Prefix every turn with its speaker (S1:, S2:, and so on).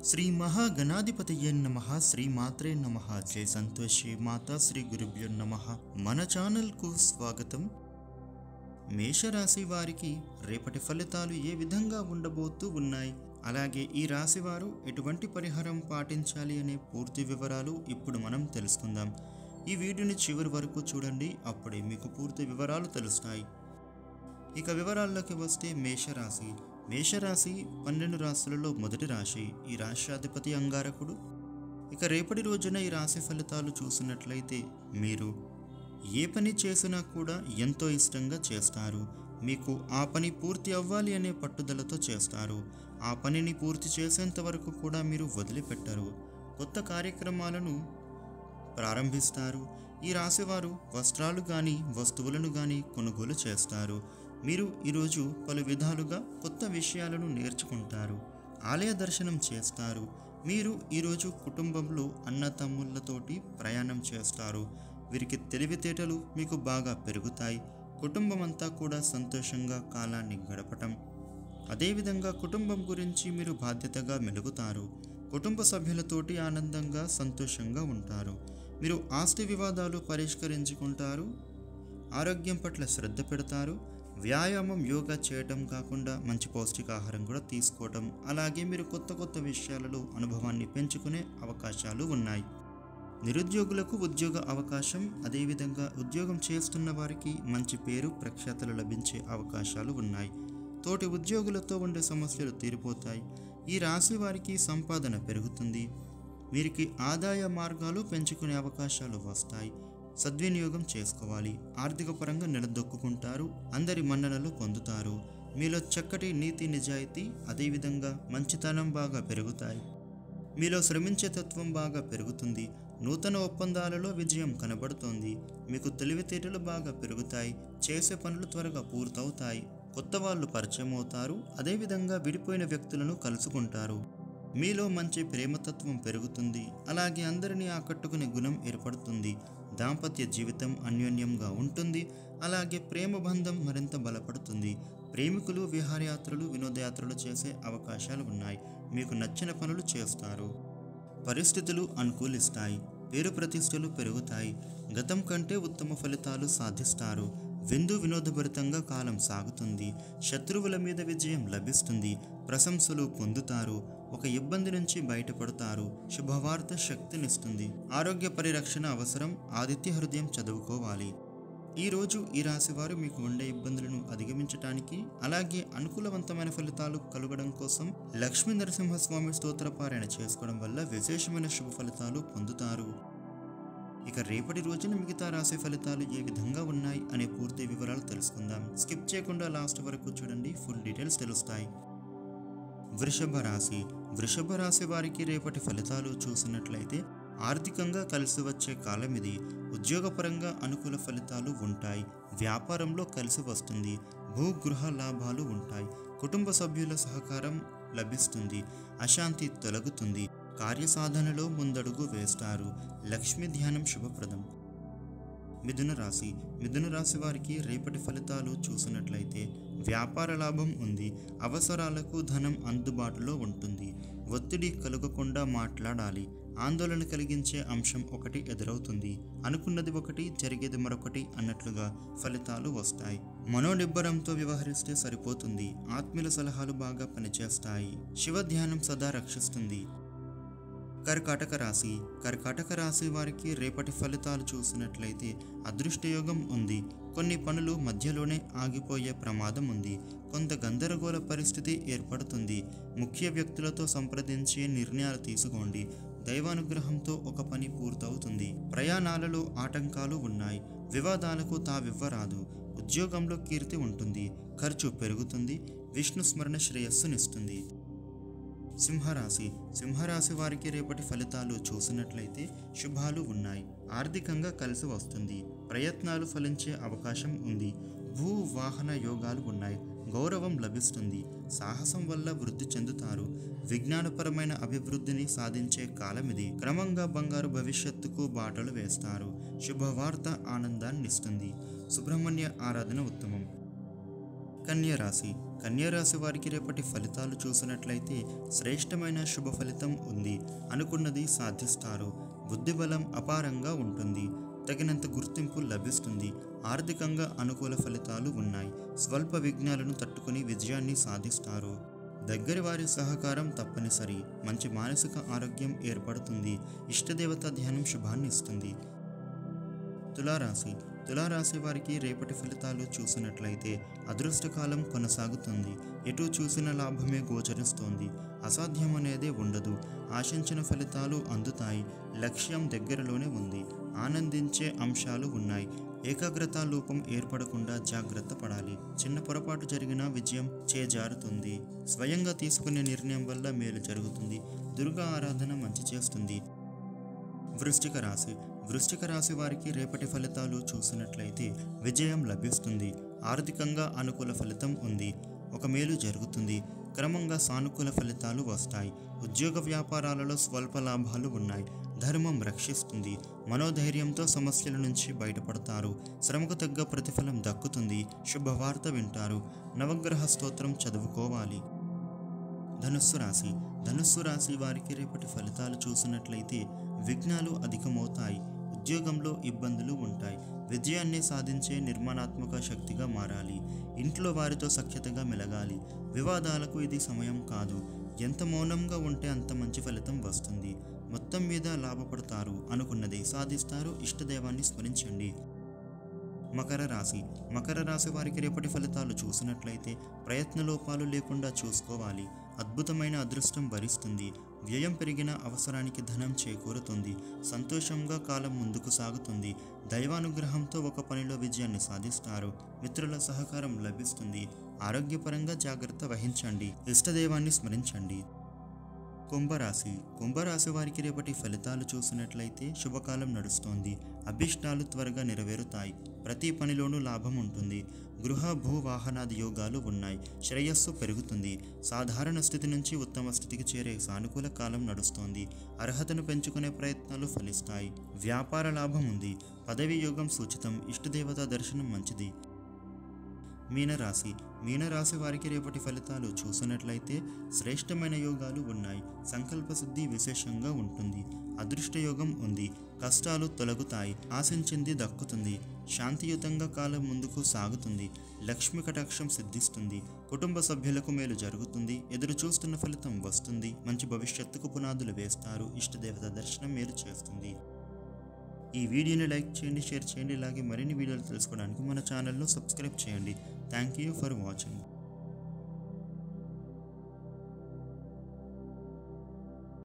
S1: శ్రీ మహాగణాధిపతయే నమః. శ్రీ మాత్రే నమః. జై సంతోషి మాతా శ్రీ గురుభ్యో నమః. మన ఛానల్కు స్వాగతం. మేషరాశి వారికి రేపటి ఫలితాలు ఏ విధంగా ఉండబోతూ ఉన్నాయి, అలాగే ఈ రాశి వారు ఎటువంటి పరిహారం పాటించాలి అనే పూర్తి వివరాలు ఇప్పుడు మనం తెలుసుకుందాం. ఈ వీడియోని చివరి వరకు చూడండి, అప్పుడే మీకు పూర్తి వివరాలు తెలుస్తాయి. ఇక వివరాల్లోకి వస్తే మేషరాశి 12 రాశులలో మొదటి రాశి. ఈ రాశ్యాధిపతి అంగారకుడు. ఇక రేపటి రోజున ఈ రాశి ఫలితాలు చూసినట్లయితే మీరు ఏ పని చేసినా కూడా ఎంతో ఇష్టంగా చేస్తారు. మీకు ఆ పని పూర్తి అవ్వాలి అనే పట్టుదలతో చేస్తారు. ఆ పనిని పూర్తి చేసేంత వరకు కూడా మీరు వదిలిపెట్టరు. కొత్త కార్యక్రమాలను ప్రారంభిస్తారు. ఈ రాశివారు వస్త్రాలు కానీ వస్తువులను కానీ కొనుగోలు చేస్తారు. మీరు ఈరోజు పలు విధాలుగా కొత్త విషయాలను నేర్చుకుంటారు. ఆలయ దర్శనం చేస్తారు. మీరు ఈరోజు కుటుంబంలో అన్నతమ్ముళ్ళతోటి ప్రయాణం చేస్తారు. వీరికి తెలివితేటలు మీకు బాగా పెరుగుతాయి. కుటుంబం అంతా కూడా సంతోషంగా కాలాన్ని గడపటం, అదేవిధంగా కుటుంబం గురించి మీరు బాధ్యతగా మెలుగుతారు. కుటుంబ సభ్యులతోటి ఆనందంగా సంతోషంగా ఉంటారు. మీరు ఆస్తి వివాదాలు పరిష్కరించుకుంటారు. ఆరోగ్యం పట్ల శ్రద్ధ పెడతారు. వ్యాయామం, యోగా చేయటం కాకుండా మంచి పౌష్టికాహారం కూడా తీసుకోవటం, అలాగే మీరు కొత్త విషయాలలో అనుభవాన్ని పెంచుకునే అవకాశాలు ఉన్నాయి. నిరుద్యోగులకు ఉద్యోగ అవకాశం, అదేవిధంగా ఉద్యోగం చేస్తున్న వారికి మంచి పేరు ప్రఖ్యాతలు లభించే అవకాశాలు ఉన్నాయి. తోటి ఉద్యోగులతో ఉండే సమస్యలు తీరిపోతాయి. ఈ రాశి వారికి సంపాదన పెరుగుతుంది. వీరికి ఆదాయ మార్గాలు పెంచుకునే అవకాశాలు వస్తాయి. సద్వినియోగం చేసుకోవాలి. ఆర్థిక పరంగా నిలదొక్కుంటారు. అందరి మన్ననలు పొందుతారు. మీలో చక్కటి నీతి నిజాయితీ, అదేవిధంగా మంచితనం బాగా పెరుగుతాయి. మీలో శ్రమించే తత్వం బాగా పెరుగుతుంది. నూతన ఒప్పందాలలో విజయం కనబడుతోంది. మీకు తెలివితేటలు బాగా పెరుగుతాయి. చేసే పనులు త్వరగా పూర్తవుతాయి. కొత్త వాళ్ళు పరిచయం అవుతారు. అదేవిధంగా విడిపోయిన వ్యక్తులను కలుసుకుంటారు. మీలో మంచి ప్రేమతత్వం పెరుగుతుంది. అలాగే అందరినీ ఆకట్టుకునే గుణం ఏర్పడుతుంది. దాంపత్య జీవితం అన్యోన్యంగా ఉంటుంది. అలాగే ప్రేమ బంధం మరింత బలపడుతుంది. ప్రేమికులు విహారయాత్రలు, వినోదయాత్రలు చేసే అవకాశాలు ఉన్నాయి. మీకు నచ్చిన పనులు చేస్తారు. పరిస్థితులు అనుకూలిస్తాయి. పేరు ప్రతిష్టలు పెరుగుతాయి. గతం కంటే ఉత్తమ ఫలితాలు సాధిస్తారు. విందు వినోదభరితంగా కాలం సాగుతుంది. శత్రువుల మీద విజయం లభిస్తుంది. ప్రశంసలు పొందుతారు. ఒక ఇబ్బంది నుంచి బయటపడతారు. శుభవార్త శక్తినిస్తుంది. ఆరోగ్య పరిరక్షణ అవసరం. ఆదిత్య హృదయం చదువుకోవాలి. ఈరోజు ఈ రాశి వారు మీకు ఉండే ఇబ్బందులను అధిగమించడానికి, అలాగే అనుకూలవంతమైన ఫలితాలు కలగడం కోసం లక్ష్మీ నరసింహస్వామి స్తోత్ర పారాయణ చేసుకోవడం వల్ల విశేషమైన శుభ ఫలితాలు పొందుతారు. ఇక రేపటి రోజున మిగతా రాశి ఫలితాలు ఏ విధంగా ఉన్నాయి అనే పూర్తి వివరాలు తెలుసుకుందాం. స్కిప్ చేయకుండా లాస్ట్ వరకు చూడండి, ఫుల్ డీటెయిల్స్ తెలుస్తాయి. వృషభ రాశి వారికి రేపటి ఫలితాలు చూసినట్లయితే ఆర్థికంగా కలిసి వచ్చే కాలం ఇది. ఉద్యోగపరంగా అనుకూల ఫలితాలు ఉంటాయి. వ్యాపారంలో కలిసి వస్తుంది. భూగృహ లాభాలు ఉంటాయి. కుటుంబ సభ్యుల సహకారం లభిస్తుంది. అశాంతి తొలగుతుంది. కార్యసాధనలో ముందడుగు వేస్తారు. లక్ష్మీ ధ్యానం శుభప్రదం. మిథున రాశి వారికి రేపటి ఫలితాలు చూసినట్లయితే వ్యాపార లాభం ఉంది. అవసరాలకు ధనం అందుబాటులో ఉంటుంది. ఒత్తిడి కలగకుండా మాట్లాడాలి. ఆందోళన కలిగించే అంశం ఒకటి ఎదురవుతుంది. అనుకున్నది ఒకటి, జరిగేది మరొకటి అన్నట్లుగా ఫలితాలు వస్తాయి. మనోనిబ్బరంతో వ్యవహరిస్తే సరిపోతుంది. ఆత్మీయుల సలహాలు బాగా పనిచేస్తాయి. శివ ధ్యానం సదా రక్షిస్తుంది. కర్కాటక రాశి వారికి రేపటి ఫలితాలు చూసినట్లయితే అదృష్టయోగం ఉంది. కొన్ని పనులు మధ్యలోనే ఆగిపోయే ప్రమాదం ఉంది. కొంత గందరగోళ పరిస్థితి ఏర్పడుతుంది. ముఖ్య వ్యక్తులతో సంప్రదించి నిర్ణయాలు తీసుకోండి. దైవానుగ్రహంతో ఒక పని పూర్తవుతుంది. ప్రయాణాలలో ఆటంకాలు ఉన్నాయి. వివాదాలకు తావివ్వరాదు. ఉద్యోగంలో కీర్తి ఉంటుంది. ఖర్చు పెరుగుతుంది. విష్ణు స్మరణ శ్రేయస్సునిస్తుంది. సింహరాశి వారికి రేపటి ఫలితాలు చూసినట్లయితే శుభాలు ఉన్నాయి. ఆర్థికంగా కలిసి వస్తుంది. ప్రయత్నాలు ఫలించే అవకాశం ఉంది. భూ వాహన యోగాలు ఉన్నాయి. గౌరవం లభిస్తుంది. సాహసం వల్ల వృద్ధి చెందుతారు. విజ్ఞానపరమైన అభివృద్ధిని సాధించే కాలమిది. క్రమంగా బంగారు భవిష్యత్తుకు బాటలు వేస్తారు. శుభవార్త ఆనందాన్నిస్తుంది. సుబ్రహ్మణ్య ఆరాధన ఉత్తమం. కన్యా రాశి. కన్యా రాశి వారికి రేపటి ఫలితాలు చూసినట్లయితే శ్రేష్టమైన శుభ ఫలితం ఉంది. అనుకున్నది సాధిస్తారు. బుద్ధిబలం అపారంగా ఉంటుంది. తగినంత గుర్తింపు లభిస్తుంది. ఆర్థికంగా అనుకూల ఫలితాలు ఉన్నాయి. స్వల్ప విఘ్నాలను తట్టుకుని విజయాన్ని సాధిస్తారు. దగ్గరి వారి సహకారం తప్పనిసరి. మంచి మానసిక ఆరోగ్యం ఏర్పడుతుంది. ఇష్టదేవత ధ్యానం శుభాన్ని ఇస్తుంది. తులారాశి. తులారాశి వారికి రేపటి ఫలితాలు చూసినట్లయితే అదృష్టకాలం కొనసాగుతుంది. ఎటు చూసిన లాభమే గోచరిస్తోంది. అసాధ్యం అనేదే ఉండదు. ఆశించిన ఫలితాలు అందుతాయి. లక్ష్యం దగ్గరలోనే ఉంది. ఆనందించే అంశాలు ఉన్నాయి. ఏకాగ్రత లోపం ఏర్పడకుండా జాగ్రత్త పడాలి. చిన్న పొరపాటు జరిగినా విజయం చేజారుతుంది. స్వయంగా తీసుకునే నిర్ణయం వల్ల మేలు జరుగుతుంది. దుర్గా ఆరాధన మంచి చేస్తుంది. వృశ్చిక రాశి. వృశ్చిక రాశి వారికి రేపటి ఫలితాలు చూసినట్లయితే విజయం లభిస్తుంది. ఆర్థికంగా అనుకూల ఫలితం ఉంది. ఒక మేలు జరుగుతుంది. క్రమంగా సానుకూల ఫలితాలు వస్తాయి. ఉద్యోగ వ్యాపారాలలో స్వల్ప లాభాలు ఉన్నాయి. ధర్మం రక్షిస్తుంది. మనోధైర్యంతో సమస్యల నుంచి బయటపడతారు. శ్రమకు తగ్గ ప్రతిఫలం దక్కుతుంది. శుభవార్త వింటారు. నవగ్రహ స్తోత్రం చదువుకోవాలి. ధనుస్సు రాశి. ధనుస్సు రాశి వారికి రేపటి ఫలితాలు చూసినట్లయితే విఘ్నాలు అధికమవుతాయి. ఉద్యోగంలో ఇబ్బందులు ఉంటాయి. విజయాన్ని సాధించే నిర్మాణాత్మక శక్తిగా మారాలి. ఇంట్లో వారితో సఖ్యతగా మెలగాలి. వివాదాలకు ఇది సమయం కాదు. ఎంత మౌనంగా ఉంటే అంత మంచి ఫలితం వస్తుంది. మొత్తం మీద లాభపడతారు. అనుకున్నది సాధిస్తారు. ఇష్టదైవాన్ని స్మరించండి. మకర రాశి. మకర రాశి వారికి రేపటి ఫలితాలు చూసినట్లయితే ప్రయత్నలోపాలు లేకుండా చూసుకోవాలి. అద్భుతమైన అదృష్టం వరిస్తుంది. వ్యయం పెరిగిన అవసరానికి ధనం చేకూరుతుంది. సంతోషంగా కాలం ముందుకు సాగుతుంది. దైవానుగ్రహంతో ఒక పనిలో విజయాన్ని సాధిస్తారు. మిత్రుల సహకారం లభిస్తుంది. ఆరోగ్యపరంగా జాగ్రత్త వహించండి. ఇష్టదైవాన్ని స్మరించండి. కుంభరాశి. కుంభరాశి వారికి రేపటి ఫలితాలు చూసినట్లయితే శుభకాలం నడుస్తోంది. అభిష్టాలు త్వరగా నెరవేరుతాయి. ప్రతి పనిలోనూ లాభం ఉంటుంది. గృహ భూ వాహనాది యోగాలు ఉన్నాయి. శ్రేయస్సు పెరుగుతుంది. సాధారణ స్థితి నుంచి ఉత్తమ స్థితికి చేరే సానుకూల కాలం నడుస్తోంది. అర్హతను పెంచుకునే ప్రయత్నాలు ఫలిస్తాయి. వ్యాపార లాభం ఉంది. పదవి యోగం సూచితం. ఇష్టదేవత దర్శనం మంచిది. మీనరాశి. మీనరాశి వారికి రేపటి ఫలితాలు చూసినట్లయితే శ్రేష్టమైన యోగాలు ఉన్నాయి. సంకల్ప సిద్ధి విశేషంగా ఉంటుంది. అదృష్ట యోగం ఉంది. కష్టాలు తొలగుతాయి. ఆశించింది దక్కుతుంది. శాంతియుతంగా కాలం ముందుకు సాగుతుంది. లక్ష్మి కటాక్షం సిద్ధిస్తుంది. కుటుంబ సభ్యులకు మేలు జరుగుతుంది. ఎదురు చూస్తున్న ఫలితం వస్తుంది. మంచి భవిష్యత్తుకు పునాదులు వేస్తారు. ఇష్టదేవత దర్శనం మేలు చేస్తుంది. ఈ వీడియోని లైక్ చేయండి, షేర్ చేయండి. ఇలాగే మరిన్ని వీడియోలు తెలుసుకోవడానికి మన ఛానల్ను సబ్స్క్రైబ్ చేయండి. Thank you for watching.